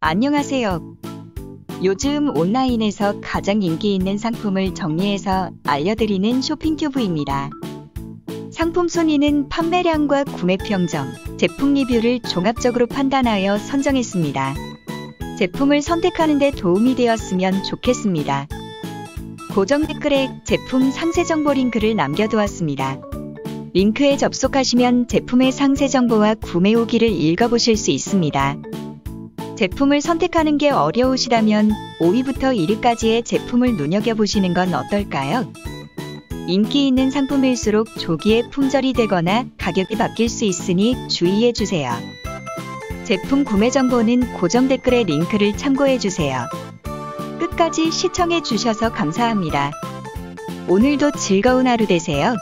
안녕하세요. 요즘 온라인에서 가장 인기 있는 상품을 정리해서 알려드리는 쇼핑튜브입니다. 상품 순위는 판매량과 구매 평점, 제품 리뷰를 종합적으로 판단하여 선정했습니다. 제품을 선택하는 데 도움이 되었으면 좋겠습니다. 고정 댓글에 제품 상세 정보 링크를 남겨두었습니다. 링크에 접속하시면 제품의 상세 정보와 구매 후기를 읽어보실 수 있습니다. 제품을 선택하는 게 어려우시다면 5위부터 1위까지의 제품을 눈여겨보시는 건 어떨까요? 인기 있는 상품일수록 조기에 품절이 되거나 가격이 바뀔 수 있으니 주의해주세요. 제품 구매 정보는 고정 댓글의 링크를 참고해주세요. 끝까지 시청해주셔서 감사합니다. 오늘도 즐거운 하루 되세요.